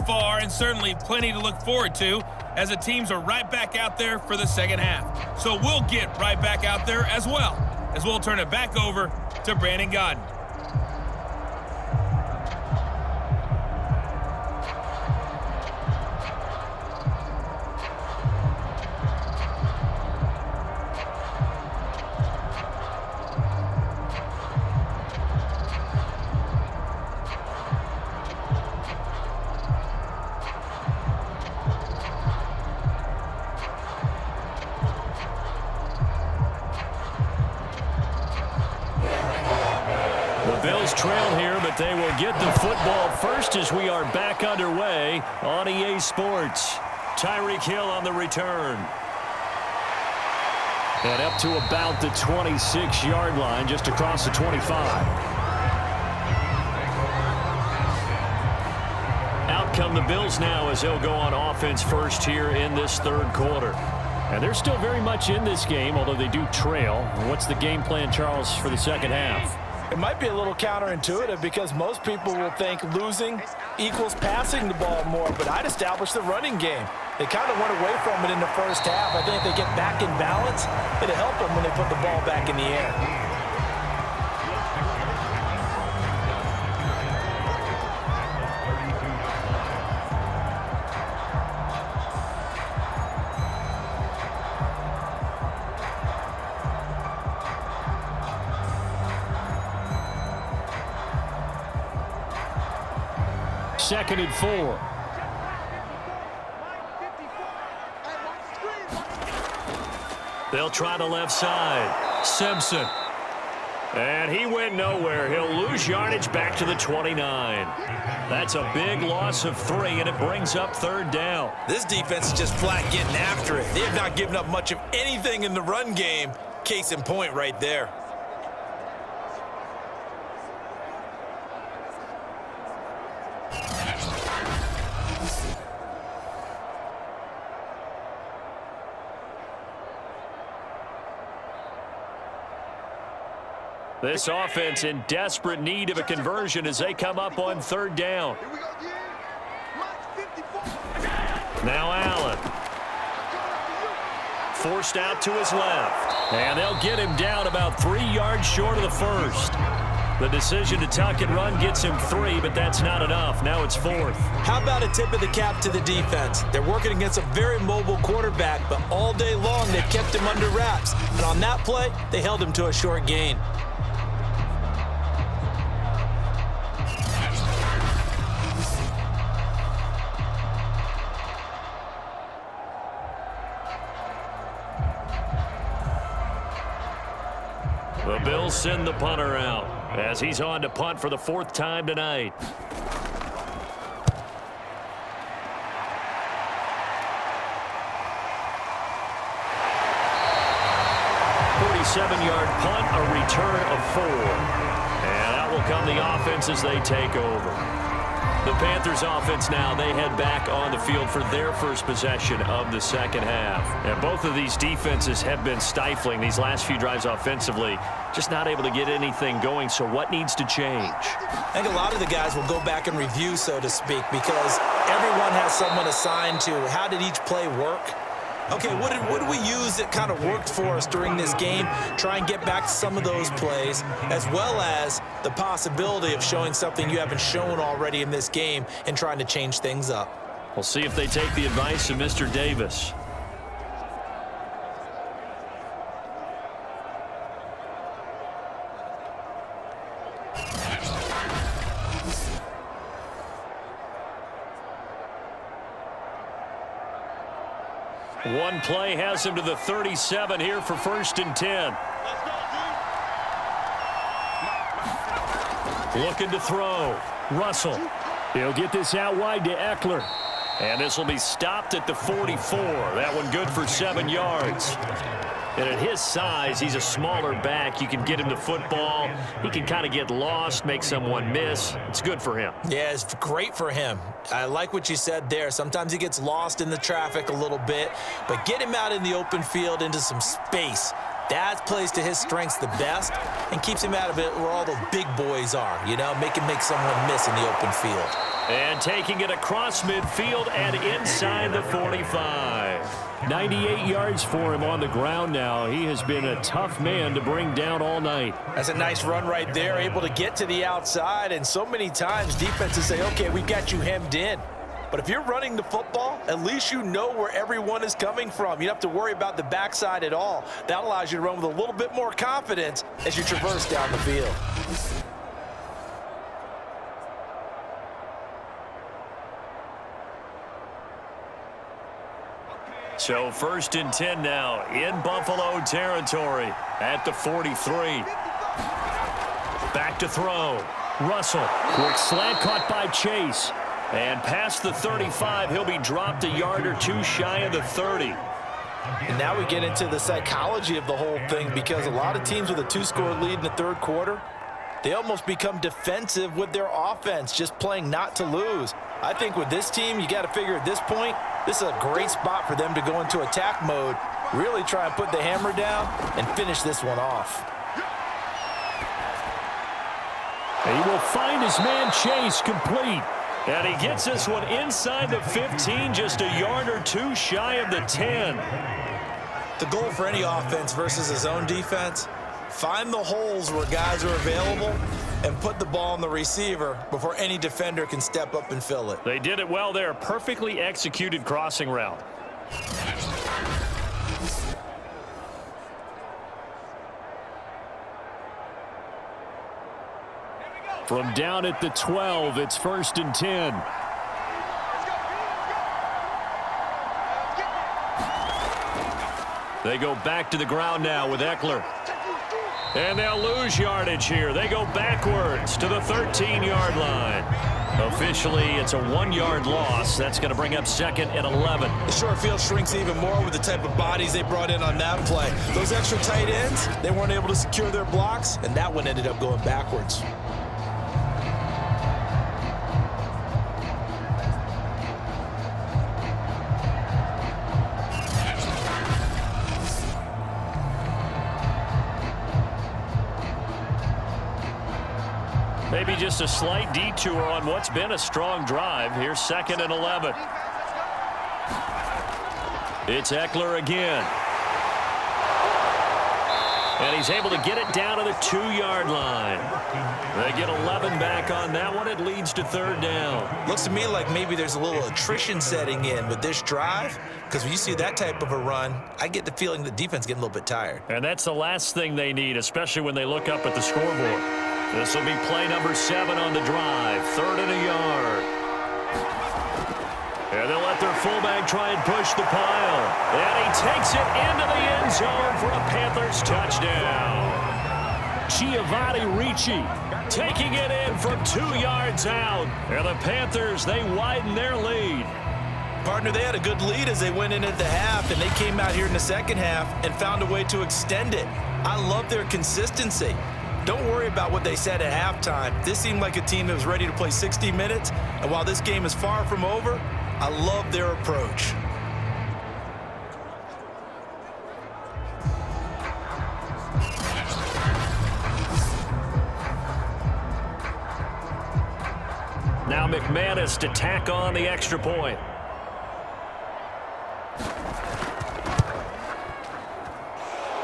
Far, and certainly plenty to look forward to as the teams are right back out there for the second half. So we'll get right back out there as well, as we'll turn it back over to Brandon Godden. Bills trail here, but they will get the football first as we are back underway on EA Sports. Tyreek Hill on the return. And up to about the 26-yard line, just across the 25. Out come the Bills now as they'll go on offense first here in this third quarter. And they're still very much in this game, although they do trail. What's the game plan, Charles, for the second half? It might be a little counterintuitive because most people will think losing equals passing the ball more, but I'd establish the running game. They kind of went away from it in the first half. I think if they get back in balance, it'll help them when they put the ball back in the air. Second and 4. They'll try the left side. Simpson. And he went nowhere. He'll lose yardage back to the 29. That's a big loss of 3, and it brings up third down. This defense is just flat getting after it. They have not given up much of anything in the run game. Case in point right there. This offense in desperate need of a conversion as they come up on third down. Now Allen. Forced out to his left. And they'll get him down about 3 yards short of the first. The decision to tuck and run gets him 3, but that's not enough. Now it's 4th. How about a tip of the cap to the defense? They're working against a very mobile quarterback, but all day long they've kept him under wraps. And on that play, they held him to a short gain. The Bills send the punter out as he's on to punt for the 4th time tonight. 47-yard punt, a return of 4. And out will come the offense as they take over. The Panthers offense now, they head back on the field for their first possession of the second half. And both of these defenses have been stifling these last few drives offensively, just not able to get anything going. So what needs to change? I think a lot of the guys will go back and review, so to speak, because everyone has someone assigned to how did each play work. Okay, what did we use that kind of worked for us during this game? Try and get back to some of those plays, as well as the possibility of showing something you haven't shown already in this game and trying to change things up. We'll see if they take the advice of Mr. Davis. One play has him to the 37 here for 1st and 10. Looking to throw. Russell. He'll get this out wide to Eckler. And this will be stopped at the 44. That one good for 7 yards. And at his size, he's a smaller back. You can get him the football. He can kind of get lost, make someone miss. It's good for him. Yeah, it's great for him. I like what you said there. Sometimes he gets lost in the traffic a little bit, but get him out in the open field into some space. That plays to his strengths the best and keeps him out of it where all the big boys are, you know, make someone miss in the open field. And taking it across midfield and inside the 45. 98 yards for him on the ground now. He has been a tough man to bring down all night. That's a nice run right there, able to get to the outside. And so many times defenses say, okay, we got you hemmed in. But if you're running the football, at least you know where everyone is coming from. You don't have to worry about the backside at all. That allows you to run with a little bit more confidence as you traverse down the field. So 1st and 10 now in Buffalo territory at the 43. Back to throw. Russell. Quick slant caught by Chase. And past the 35, he'll be dropped a yard or two shy of the 30. And now we get into the psychology of the whole thing, because a lot of teams with a 2-score lead in the third quarter, they almost become defensive with their offense, just playing not to lose. I think with this team, you got to figure at this point, this is a great spot for them to go into attack mode, really try and put the hammer down and finish this one off. He will find his man Chase complete. And he gets this one inside the 15, just a yard or two shy of the 10. The goal for any offense versus his own defense, find the holes where guys are available and put the ball on the receiver before any defender can step up and fill it. They did it well there. Perfectly executed crossing route. From down at the 12, it's 1st and 10. They go back to the ground now with Eckler. And they'll lose yardage here. They go backwards to the 13-yard line. Officially, it's a 1-yard loss. That's going to bring up 2nd and 11. The short field shrinks even more with the type of bodies they brought in on that play. Those extra tight ends, they weren't able to secure their blocks, and that one ended up going backwards. Maybe just a slight detour on what's been a strong drive. Here's 2nd and 11. It's Eckler again. And he's able to get it down to the 2-yard line. They get 11 back on that one. It leads to 3rd down. Looks to me like maybe there's a little attrition setting in with this drive, because when you see that type of a run, I get the feeling the defense getting a little bit tired. And that's the last thing they need, especially when they look up at the scoreboard. This will be play number 7 on the drive. 3rd and a yard. And they'll let their fullback try and push the pile. And he takes it into the end zone for a Panthers touchdown. Giovanni Ricci taking it in from 2 yards out. And the Panthers, they widen their lead. Partner, they had a good lead as they went in at the half, and they came out here in the second half and found a way to extend it. I love their consistency. Don't worry about what they said at halftime. This seemed like a team that was ready to play 60 minutes, and while this game is far from over, I love their approach. Now McManus to tack on the extra point.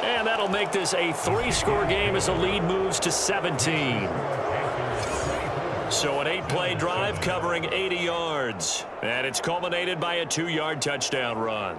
And that'll make this a 3-score game as the lead moves to 17. So an 8-play drive covering 80 yards. And it's culminated by a 2-yard touchdown run.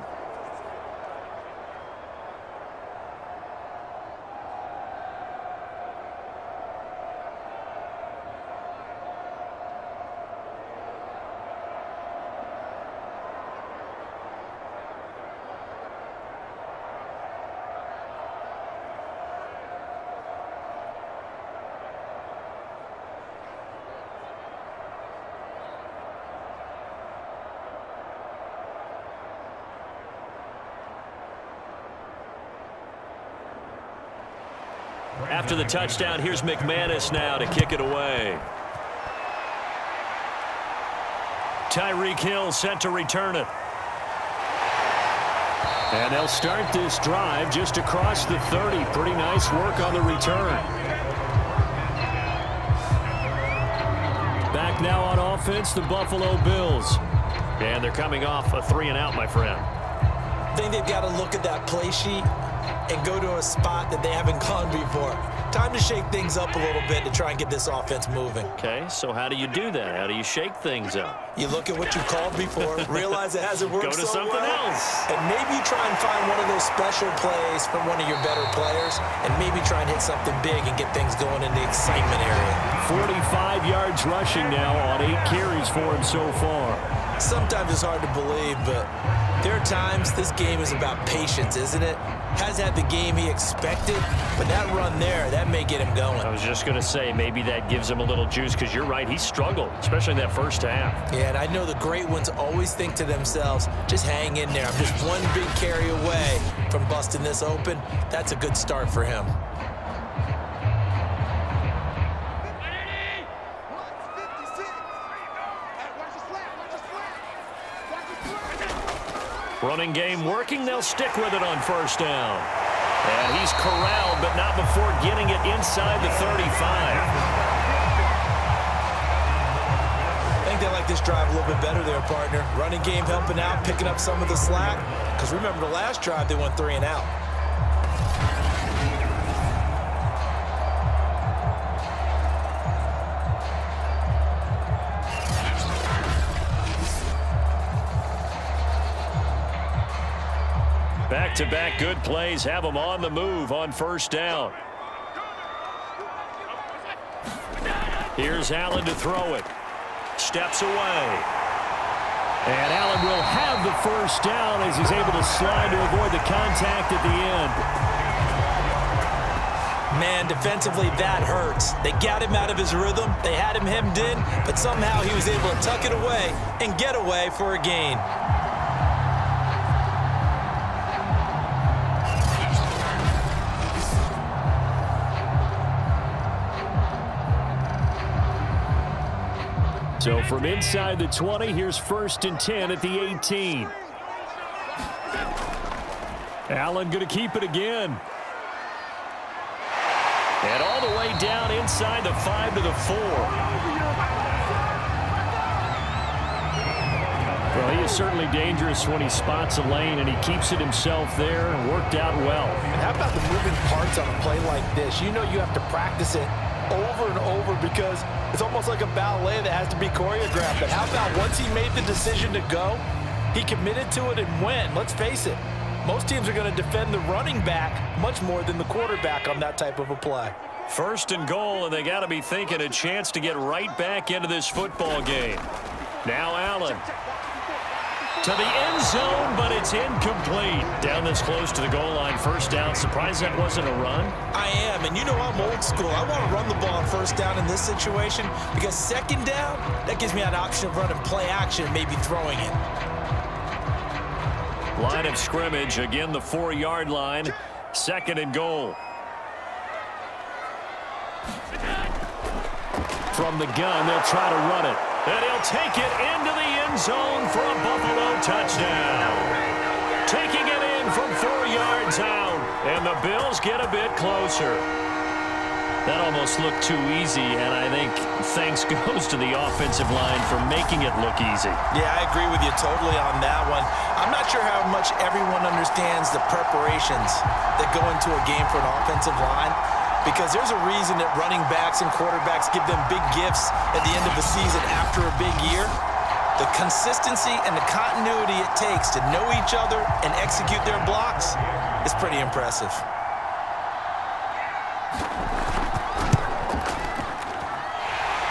After the touchdown, here's McManus now to kick it away. Tyreek Hill set to return it. And they'll start this drive just across the 30. Pretty nice work on the return. Back now on offense, the Buffalo Bills. And they're coming off a 3-and-out, my friend. I think they've got to look at that play sheet and go to a spot that they haven't gone before. Time to shake things up a little bit to try and get this offense moving. Okay, so how do you do that? How do you shake things up? You look at what you called before, realize it hasn't worked Go to so something well, else. and maybe try and find one of those special plays from one of your better players, and maybe try and hit something big and get things going in the excitement area. 45 yards rushing now on 8 carries for him so far. Sometimes it's hard to believe, but there are times this game is about patience, isn't it? Has had the game he expected, but that run there, that may get him going. I was just going to say, maybe that gives him a little juice, because you're right, he struggled, especially in that first half. Yeah, and I know the great ones always think to themselves, just hang in there. I'm just one big carry away from busting this open. That's a good start for him. Running game working. They'll stick with it on first down. And he's corralled, but not before getting it inside the 35. I think they like this drive a little bit better there, partner. Running game helping out, picking up some of the slack. Because remember, the last drive, they went 3-and-out. Back-to-back good plays have him on the move on first down. Here's Allen to throw it. Steps away. And Allen will have the first down as he's able to slide to avoid the contact at the end. Man, defensively, that hurts. They got him out of his rhythm. They had him hemmed in, but somehow he was able to tuck it away and get away for a gain. So from inside the 20, here's 1st and 10 at the 18. Allen going to keep it again. And all the way down inside the 5 to the 4. Well, he is certainly dangerous when he spots a lane, and he keeps it himself there and worked out well. And how about the moving parts on a play like this? You know you have to practice it over and over because it's almost like a ballet that has to be choreographed. But how about once he made the decision to go, he committed to it and went. Let's face it, most teams are going to defend the running back much more than the quarterback on that type of a play. 1st and goal, and they got to be thinking a chance to get right back into this football game. Now Allen to the end zone, but it's incomplete. Down this close to the goal line, first down. Surprised that wasn't a run? I am, and you know I'm old school. I want to run the ball on first down in this situation because second down, that gives me an option of running play action and maybe throwing it. Line of scrimmage, again the 4-yard line. 2nd and goal. From the gun, they'll try to run it. And he'll take it into the end zone for a Buffalo touchdown. Taking it in from 4 yards out. And the Bills get a bit closer. That almost looked too easy, and I think thanks goes to the offensive line for making it look easy. Yeah, I agree with you totally on that one. I'm not sure how much everyone understands the preparations that go into a game for an offensive line, because there's a reason that running backs and quarterbacks give them big gifts at the end of the season after a big year. The consistency and the continuity it takes to know each other and execute their blocks is pretty impressive.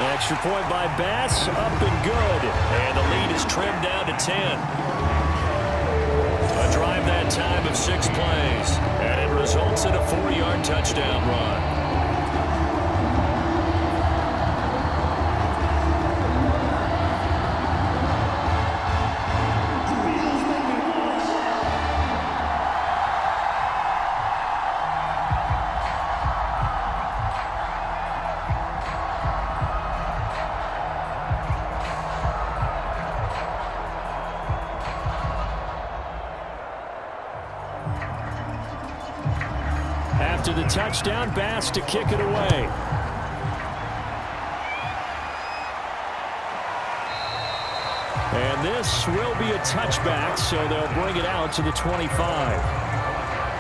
Extra point by Bass, up and good. And the lead is trimmed down to 10. A drive that time of 6 plays. And it results in a 4-yard touchdown run. After the touchdown, Bass to kick it away. And this will be a touchback, so they'll bring it out to the 25.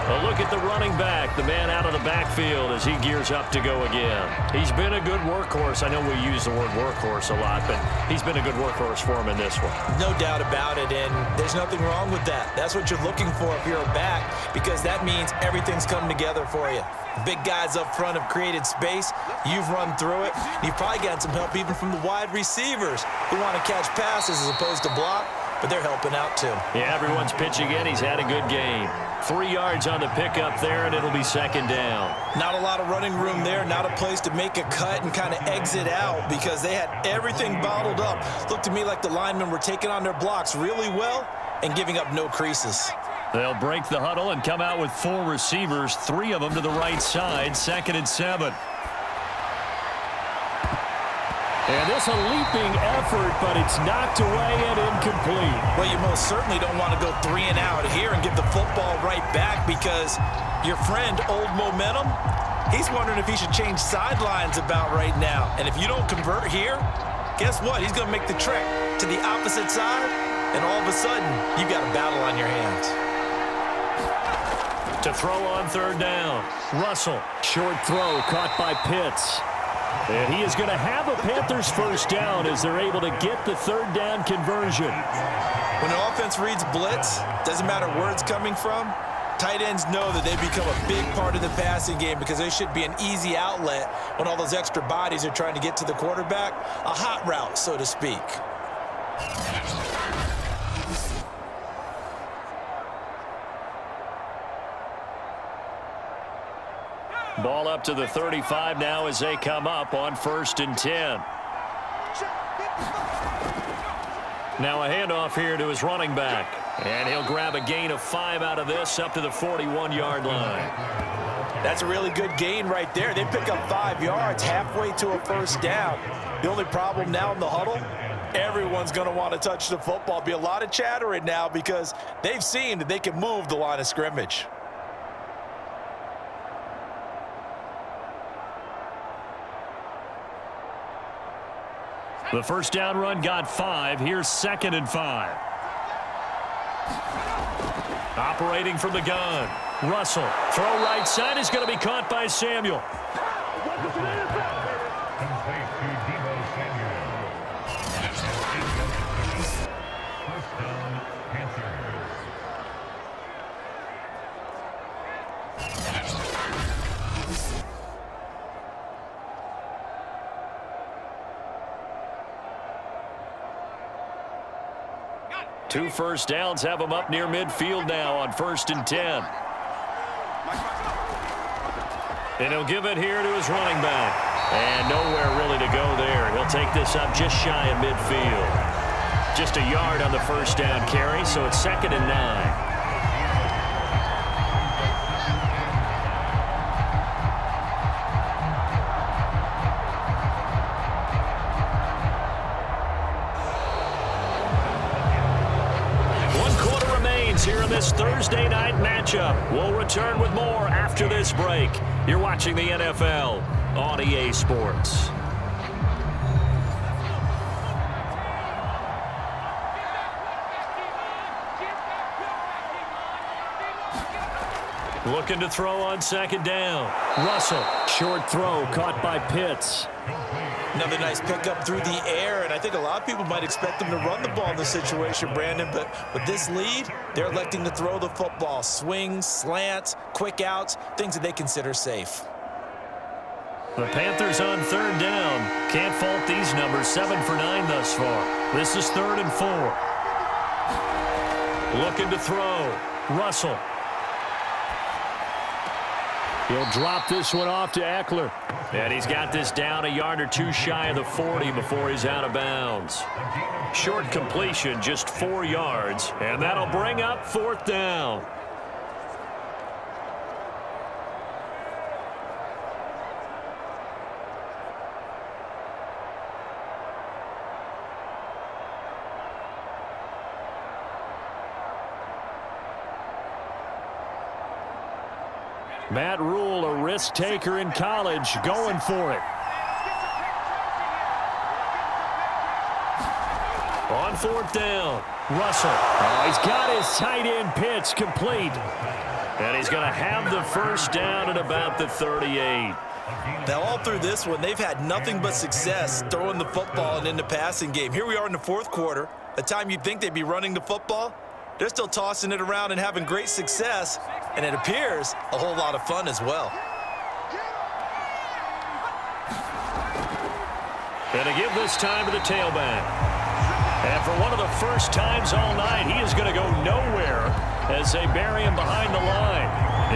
A look at the running back, the man out of the backfield as he gears up to go again. He's been a good workhorse. I know we use the word workhorse a lot, but he's been a good workhorse for him in this one. No doubt about it, and there's nothing wrong with that. That's what you're looking for if you're a back, because that means everything's come together for you. Big guys up front have created space. You've run through it. You've probably gotten some help even from the wide receivers who want to catch passes as opposed to block, but they're helping out too. Yeah, everyone's pitching in. He's had a good game. 3 yards on the pickup there, and it'll be second down. Not a lot of running room there, not a place to make a cut and kind of exit out because they had everything bottled up. Looked to me like the linemen were taking on their blocks really well and giving up no creases. They'll break the huddle and come out with 4 receivers, 3 of them to the right side, 2nd and 7. And this a leaping effort, but it's knocked away and incomplete. Well, you most certainly don't want to go 3 and out here and give the football right back because your friend, Old Momentum, he's wondering if he should change sidelines about right now. And if you don't convert here, guess what? He's going to make the trek to the opposite side, and all of a sudden, you've got a battle on your hands. To throw on 3rd down, Russell. Short throw caught by Pitts. And he is going to have a Panthers first down as they're able to get the 3rd down conversion. When an offense reads blitz, doesn't matter where it's coming from, tight ends know that they become a big part of the passing game because they should be an easy outlet when all those extra bodies are trying to get to the quarterback. A hot route, so to speak. Ball up to the 35 now as they come up on 1st and 10. Now a handoff here to his running back. And he'll grab a gain of 5 out of this up to the 41-yard line. That's a really good gain right there. They pick up 5 yards halfway to a first down. The only problem now in the huddle, everyone's going to want to touch the football. Be a lot of chattering now because they've seen that they can move the line of scrimmage. The first down run got 5. Here's 2nd and 5. Operating from the gun. Russell. Throw right side is going to be caught by Samuel. Two first downs have them up near midfield now on 1st and 10. And he'll give it here to his running back. And nowhere really to go there. He'll take this up just shy of midfield. Just a yard on the first down carry, so it's 2nd and 9. Here in this Thursday night matchup. We'll return with more after this break. You're watching the NFL on EA Sports. Looking to throw on 2nd down. Russell. Short throw caught by Pitts. Another nice pickup through the air, and I think a lot of people might expect them to run the ball in this situation, Brandon, but with this lead, they're electing to throw the football. Swings, slants, quick outs, things that they consider safe. The Panthers on 3rd down. Can't fault these numbers. 7 for 9 thus far. This is 3rd and 4. Looking to throw. Russell. He'll drop this one off to Eckler. And he's got this down a yard or 2 shy of the 40 before he's out of bounds. Short completion, just 4 yards. And that'll bring up 4th down. Matt Rule, a risk taker in college, going for it. On 4th down, Russell. Oh, he's got his tight end pitch complete. And he's going to have the first down at about the 38. Now, all through this one, they've had nothing but success throwing the football and in the passing game. Here we are in the 4th quarter, a time you'd think they'd be running the football. They're still tossing it around and having great success, and it appears a whole lot of fun as well. And to give this time to the tailback. And for one of the first times all night, he is going to go nowhere as they bury him behind the line.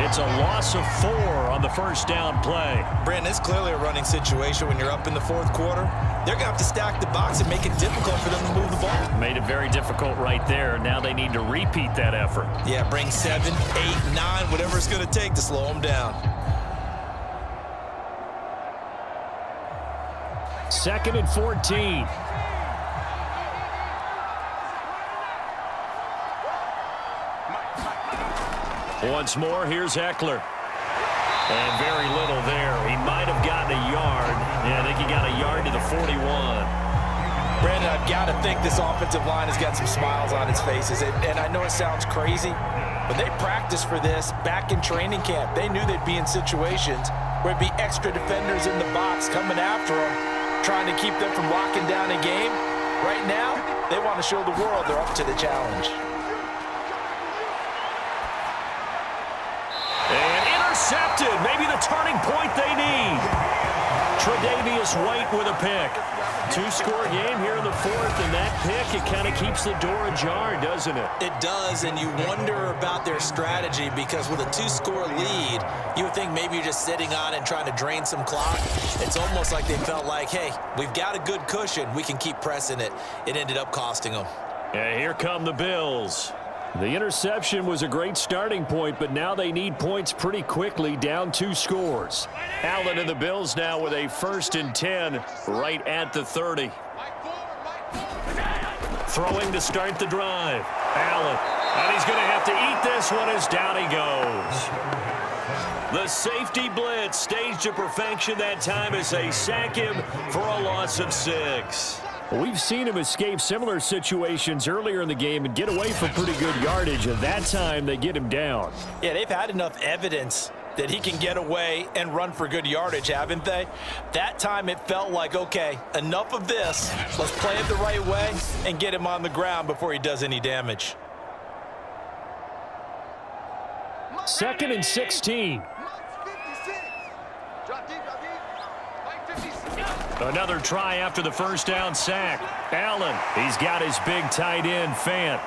It's a loss of 4 on the first down play. Brandon, it's clearly a running situation when you're up in the 4th quarter. They're going to have to stack the box and make it difficult for them to move the ball. Made it very difficult right there. Now they need to repeat that effort. Yeah, bring 7, 8, 9, whatever it's going to take to slow them down. 2nd and 14. Once more, here's Eckler. And very little there. He might have gotten a yard. Yeah, I think he got a yard to the 41. Brandon, I've got to think this offensive line has got some smiles on its faces. And I know it sounds crazy, but they practiced for this back in training camp. They knew they'd be in situations where it'd be extra defenders in the box coming after them, trying to keep them from locking down a game. Right now, they want to show the world they're up to the challenge. Intercepted, maybe the turning point they need. Tre'Davious White with a pick. 2-score game here in the 4th, and that pick, it kind of keeps the door ajar, doesn't it? It does, and you wonder about their strategy because with a 2-score lead, you would think maybe you're just sitting on it and trying to drain some clock. It's almost like they felt like, hey, we've got a good cushion. We can keep pressing it. It ended up costing them. And here come the Bills. The interception was a great starting point, but now they need points pretty quickly, down 2 scores. Allen and the Bills now with a 1st and 10 right at the 30. Throwing to start the drive. Allen, and he's going to have to eat this one as down he goes. The safety blitz staged to perfection that time as they sack him for a loss of 6. We've seen him escape similar situations earlier in the game and get away from pretty good yardage, and that time they get him down. Yeah, they've had enough evidence that he can get away and run for good yardage, haven't they? That time it felt like, okay, enough of this. Let's play it the right way and get him on the ground before he does any damage. 2nd and 16. Another try after the first down sack. Allen, he's got his big tight end, Fant.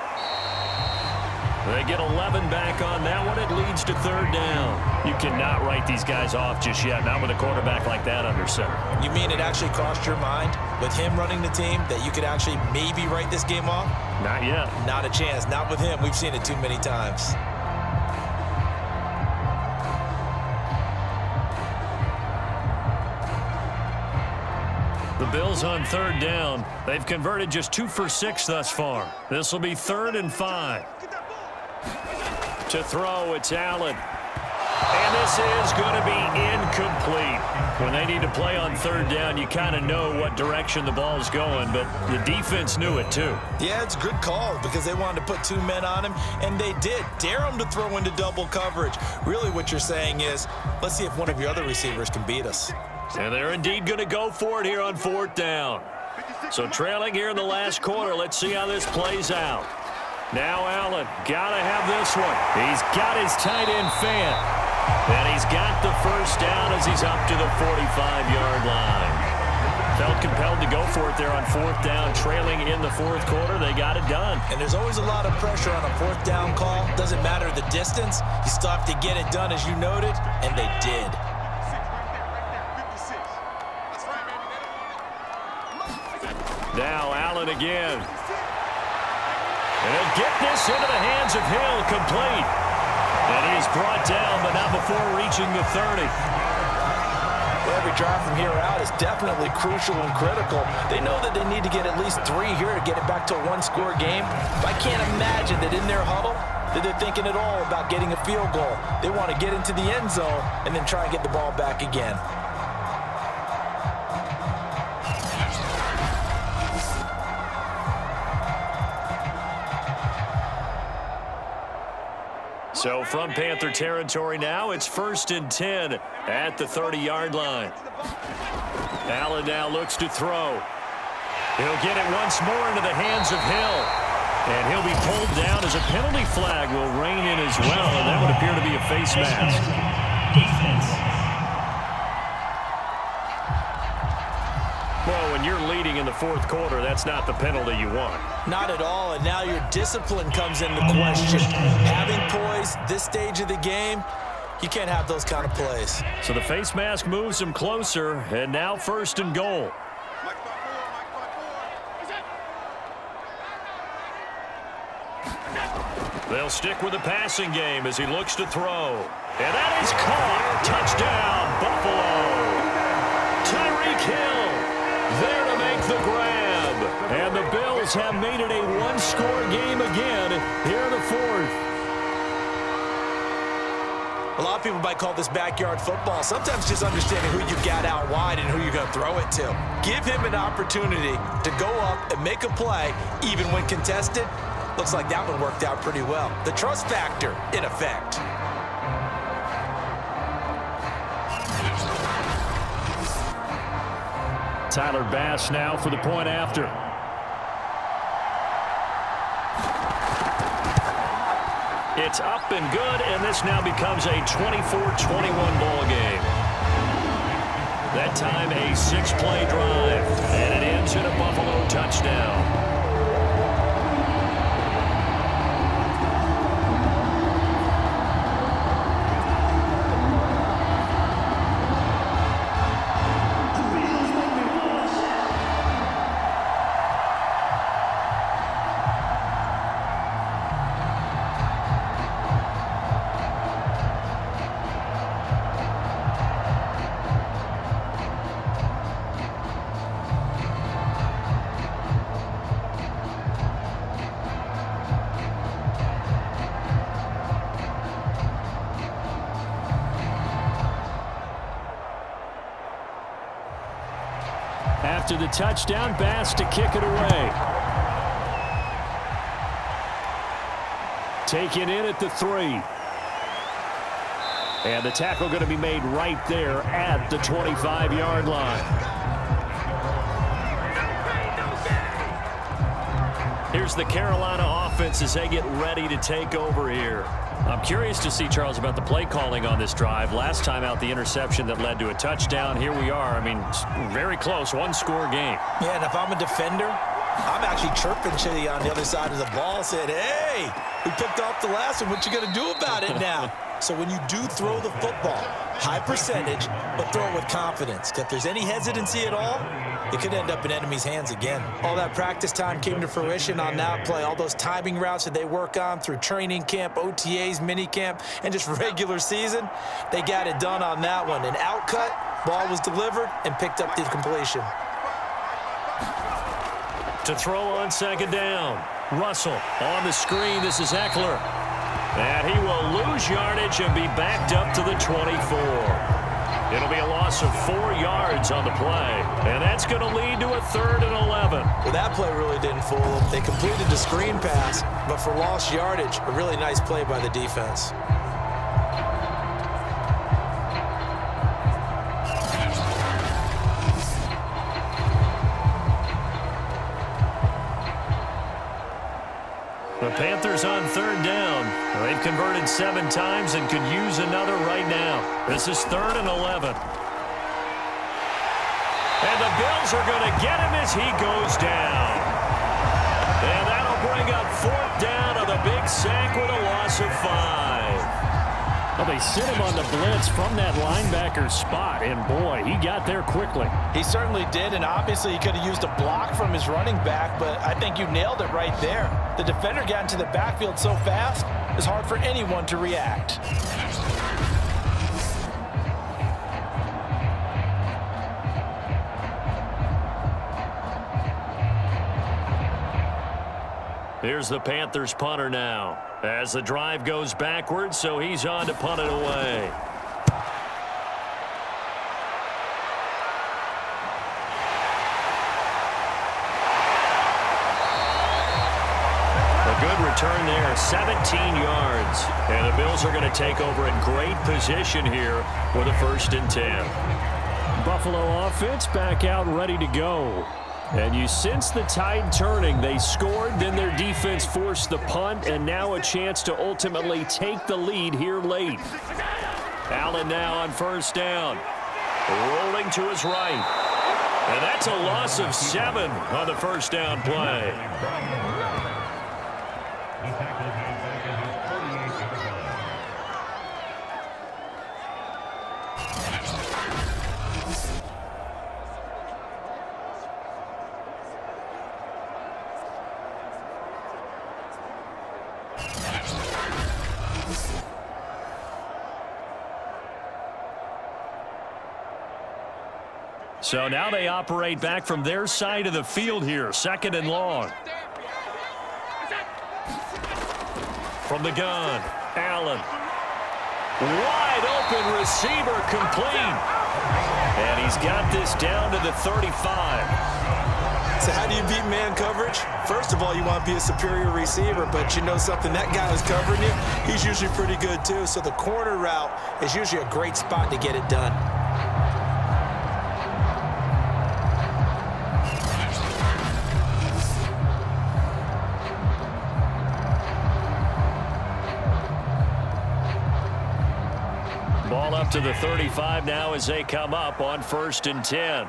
They get 11 back on that one. It leads to 3rd down. You cannot write these guys off just yet, not with a quarterback like that under center. You mean it actually crossed your mind with him running the team that you could actually maybe write this game off? Not yet. Not a chance. Not with him. We've seen it too many times. The Bills on 3rd down. They've converted just 2 for 6 thus far. This will be 3rd and 5. To throw, it's Allen. And this is going to be incomplete. When they need to play on 3rd down, you kind of know what direction the ball's going, but the defense knew it too. Yeah, it's a good call because they wanted to put 2 men on him, and they did. Dare him to throw into double coverage. Really what you're saying is, let's see if one of your other receivers can beat us. And they're indeed going to go for it here on 4th down. So trailing here in the last quarter, let's see how this plays out. Now Allen, got to have this one. He's got his tight end Fant. And he's got the first down as he's up to the 45-yard line. Felt compelled to go for it there on 4th down, trailing in the 4th quarter. They got it done. And there's always a lot of pressure on a 4th down call. Doesn't matter the distance. You still have to get it done, as you noted, and they did. Now Allen again. And he'll get this into the hands of Hill, complete. And he's brought down, but not before reaching the 30. Well, every drive from here out is definitely crucial and critical. They know that they need to get at least 3 here to get it back to a 1-score game. But I can't imagine that in their huddle, that they're thinking at all about getting a field goal. They want to get into the end zone and then try and get the ball back again. So from Panther territory now, it's 1st and 10 at the 30-yard line. Allen now looks to throw. He'll get it once more into the hands of Hill. And he'll be pulled down as a penalty flag will rein in as well, and that would appear to be a face mask. Well, when you're leading in the 4th quarter, that's not the penalty you want. Not at all, and now your discipline comes into question. Having poise this stage of the game, you can't have those kind of plays. So the face mask moves him closer, and now 1st and goal. They'll stick with the passing game as he looks to throw. And that is caught. Touchdown, Buffalo. Tyreek Hill there to make the grab. And the Bills have made it a one-score game again here in the 4th. A lot of people might call this backyard football. Sometimes just understanding who you got out wide and who you're going to throw it to. Give him an opportunity to go up and make a play, even when contested. Looks like that one worked out pretty well. The trust factor in effect. Tyler Bass now for the point after. It's up and good, and this now becomes a 24-21 ball game. That time a 6-play drive, and it ends in a Buffalo touchdown. After the touchdown, Bass to kick it away. Taken in at the 3. And the tackle going to be made right there at the 25-yard line. Here's the Carolina offense as they get ready to take over here. I'm curious to see, Charles, about the play calling on this drive. Last time out, the interception that led to a touchdown. Here we are. I mean, very close, one-score game. Yeah, and if I'm a defender, I'm actually chirping to you on the other side of the ball, saying, hey, we picked off the last one. What you going to do about it now? So when you do throw the football, high percentage, but throw it with confidence. If there's any hesitancy at all, it could end up in enemy's hands again. All that practice time came to fruition on that play. All those timing routes that they work on through training camp, OTAs, minicamp, and just regular season, they got it done on that one. An outcut, ball was delivered, and picked up the completion. To throw on 2nd down. Russell on the screen. This is Eckler. And he will lose yardage and be backed up to the 24. It'll be a loss of 4 yards on the play. And that's going to lead to a 3rd and 11. Well, that play really didn't fool them. They completed the screen pass, but for lost yardage, a really nice play by the defense. The Panthers on 3rd down. They've converted 7 times and could use another right now. This is 3rd and 11. And the Bills are going to get him as he goes down. And that'll bring up 4th down on the big sack with a loss of 5. Well, they sit him on the blitz from that linebacker spot, and boy, he got there quickly. He certainly did, and obviously he could have used a block from his running back, but I think you nailed it right there. The defender got into the backfield so fast, it's hard for anyone to react. Here's the Panthers punter now. As the drive goes backwards, so he's on to punt it away. A good return there, 17 yards. And the Bills are going to take over in great position here with a 1st and 10. Buffalo offense back out ready to go. And you sense the tide turning. They scored, then their defense forced the punt, and now a chance to ultimately take the lead here late. Allen now on 1st down. Rolling to his right. And that's a loss of 7 on the 1st down play. So now they operate back from their side of the field here, 2nd and long. From the gun, Allen. Wide open receiver complete. And he's got this down to the 35. So how do you beat man coverage? First of all, you want to be a superior receiver, but you know something, that guy who's covering you, he's usually pretty good too. So the corner route is usually a great spot to get it done. Ball up to the 35 now as they come up on 1st and 10.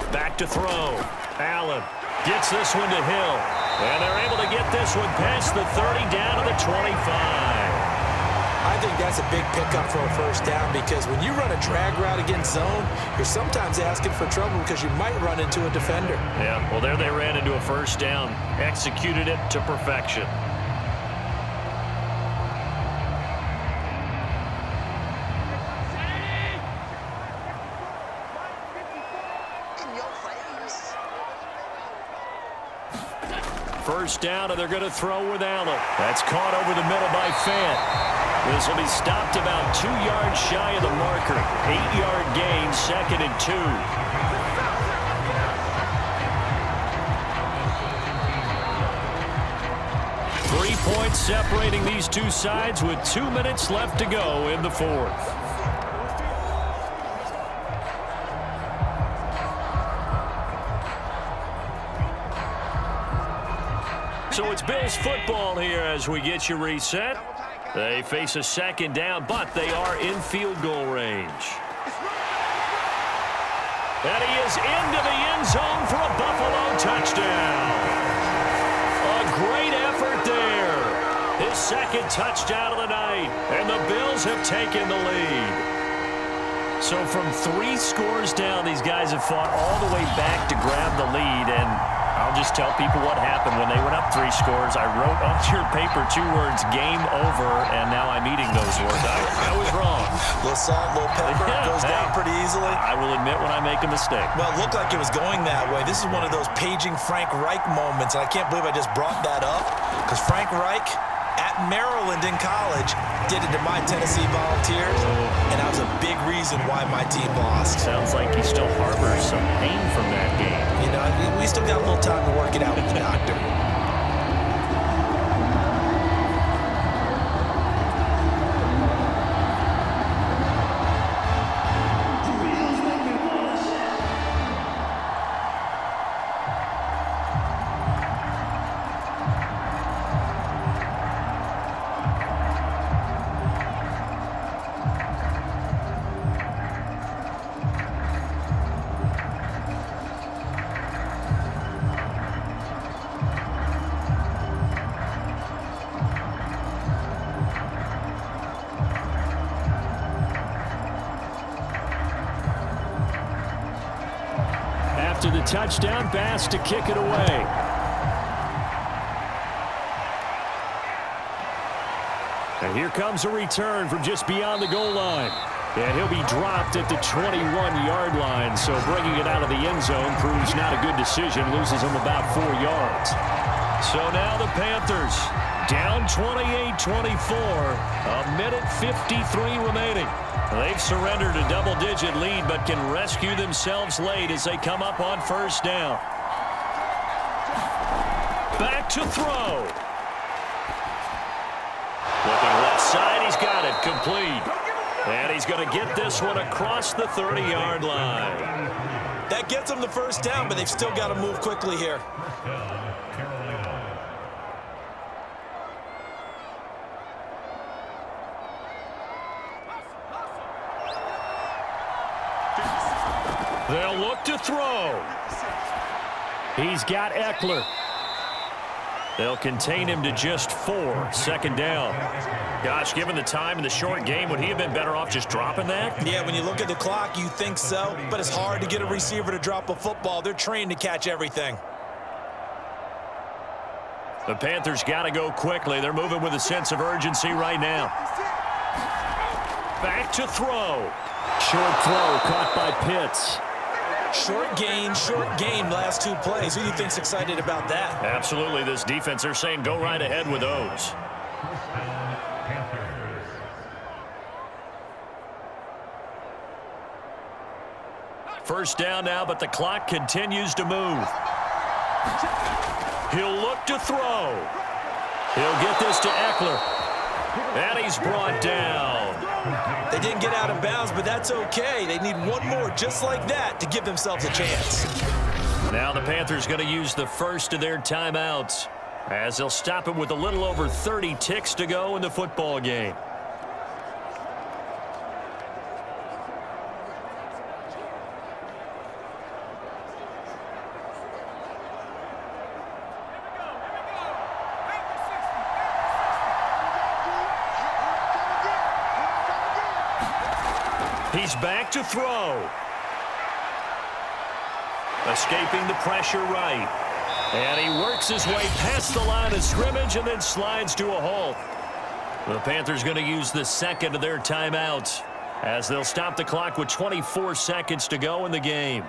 Back to throw. Allen gets this one to Hill. And they're able to get this one past the 30 down to the 25. I think that's a big pickup for a 1st down because when you run a drag route against zone, you're sometimes asking for trouble because you might run into a defender. Yeah, well, there they ran into a 1st down. Executed it to perfection. First down, and they're going to throw with Allen. That's caught over the middle by Fant. This will be stopped about 2 yards shy of the marker. 8-yard gain, 2nd and 2. 3 points separating these two sides with 2 minutes left to go in the 4th. So it's Bills football here as we get you reset. They face a 2nd down, but they are in field goal range. And he is into the end zone for a Buffalo touchdown. A great effort there. His 2nd touchdown of the night, and the Bills have taken the lead. So from 3 scores down, these guys have fought all the way back to grab the lead, and I'll just tell people what happened when they went up 3 scores. I wrote on your paper 2 words, game over, and now I'm eating those words. I was wrong. A little salt, a little pepper, goes down pretty easily. I will admit when I make a mistake. Well, it looked like it was going that way. This is one of those paging Frank Reich moments, and I can't believe I just brought that up because Frank Reich at Maryland in college did it to my Tennessee Volunteers, and that was a big reason why my team lost. Sounds like he still harbors some pain from that game. You know, we still got a little time to work it out with the doctor. To the touchdown pass to kick it away. And here comes a return from just beyond the goal line. And he'll be dropped at the 21-yard line. So bringing it out of the end zone proves not a good decision. Loses him about 4 yards. So now the Panthers down 28-24. A minute 53 remaining. They've surrendered a double-digit lead, but can rescue themselves late as they come up on first down. Back to throw. Looking left side, he's got it, complete. And he's going to get this one across the 30-yard line. That gets them the first down, but they've still got to move quickly here. They'll look to throw. He's got Eckler. They'll contain him to just 4. Second down. Gosh, given the time in the short game, would he have been better off just dropping that? Yeah, when you look at the clock, you think so, but it's hard to get a receiver to drop a football. They're trained to catch everything. The Panthers got to go quickly. They're moving with a sense of urgency right now. Back to throw. Short throw caught by Pitts. Short gain, last 2 plays. Who do you think's excited about that? Absolutely. This defense, they're saying go right ahead with those. First down now, but the clock continues to move. He'll look to throw. He'll get this to Eckler. And he's brought down. They didn't get out of bounds, but that's okay. They need one more just like that to give themselves a chance. Now the Panthers going to use the first of their timeouts as they'll stop it with a little over 30 ticks to go in the football game. He's back to throw. Escaping the pressure right. And he works his way past the line of scrimmage and then slides to a halt. The Panthers going to use the second of their timeouts as they'll stop the clock with 24 seconds to go in the game.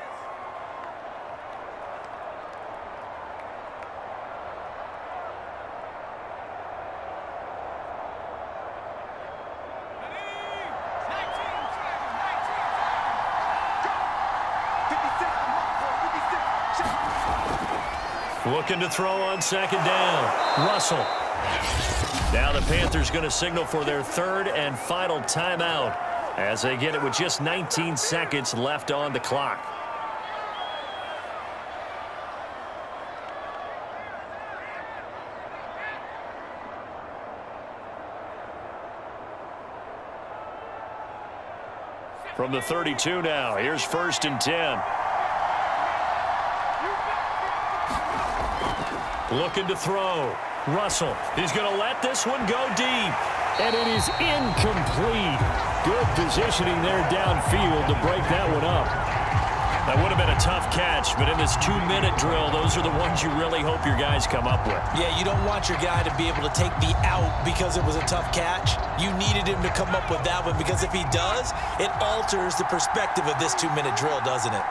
Looking to throw on second down. Russell. Now the Panthers going to signal for their third and final timeout as they get it with just 19 seconds left on the clock. From the 32 now, here's 1st and 10. Looking to throw. Russell. He's going to let this one go deep. And it is incomplete. Good positioning there downfield to break that one up. That would have been a tough catch, but in this 2-minute drill, those are the ones you really hope your guys come up with. Yeah, you don't want your guy to be able to take the out because it was a tough catch. You needed him to come up with that one because if he does, it alters the perspective of this 2-minute drill, doesn't it?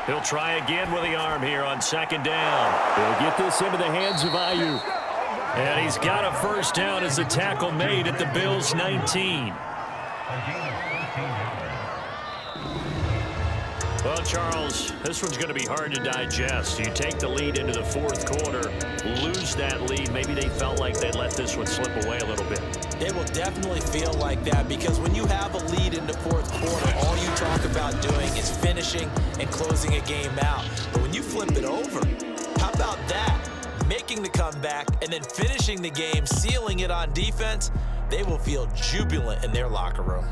He'll try again with the arm here on second down. He'll get this into the hands of Ayuk. And he's got a first down as the tackle made at the Bills' 19. Well, Charles, this one's going to be hard to digest. You take the lead into the fourth quarter, lose that lead. Maybe they felt like they let this one slip away a little bit. It will definitely feel like that because when you have a lead in the fourth quarter, all you talk about doing is finishing and closing a game out. But when you flip it over, how about that? Making the comeback and then finishing the game, sealing it on defense, they will feel jubilant in their locker room.